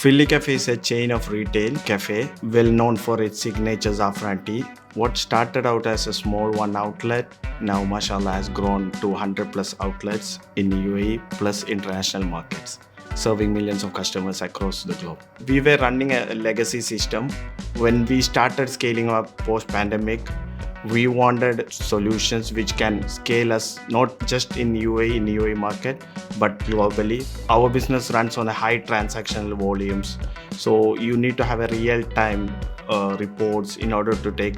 FiLLi Cafe is a chain of retail cafe well known for its signature saffron tea. What started out as a small one outlet now mashallah has grown to 100 plus outlets in UAE plus international markets, serving millions of customers across the globe. We were running a legacy system. When we started scaling up post-pandemic, we wanted solutions which can scale us not just in UAE market, but globally. Our business runs on a high transactional volumes, so you need to have a real-time reports in order to take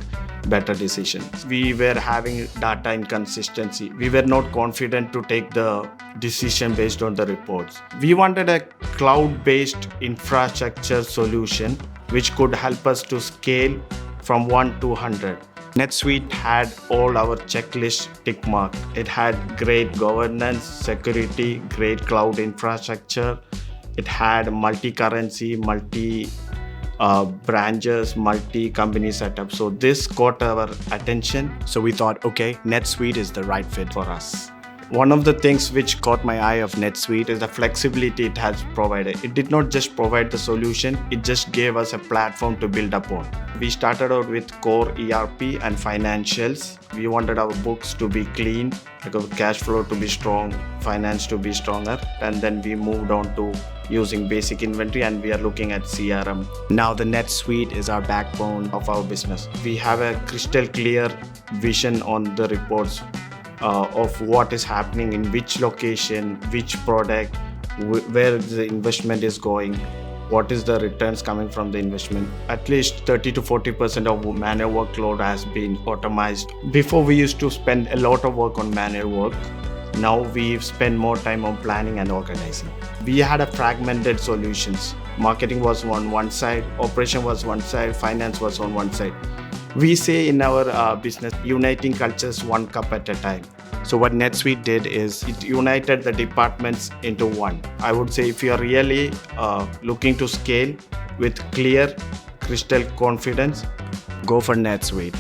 better decisions. We were having data inconsistency. We were not confident to take the decision based on the reports. We wanted a cloud-based infrastructure solution which could help us to scale from 1 to 100. NetSuite had all our checklist tick mark. It had great governance, security, great cloud infrastructure. It had multi-currency, branches, multi-company setup. So this caught our attention. So we thought, okay, NetSuite is the right fit for us. One of the things which caught my eye of NetSuite is the flexibility it has provided. It did not just provide the solution, it just gave us a platform to build upon. We started out with core ERP and financials. We wanted our books to be clean, because cash flow to be strong, finance to be stronger, and then we moved on to using basic inventory, and we are looking at CRM. Now the NetSuite is our backbone of our business. We have a crystal clear vision on the reports of what is happening in which location, which product, where the investment is going, what is the returns coming from the investment. At least 30 to 40% of manual workload has been automized. Before we used to spend a lot of work on manual work. Now we spend more time on planning and organizing. We had a fragmented solutions. Marketing was on one side, operation was one side, finance was on one side. We say in our business, uniting cultures one cup at a time. So what NetSuite did is it united the departments into one. I would say if you are really looking to scale with clear, crystal confidence, go for NetSuite.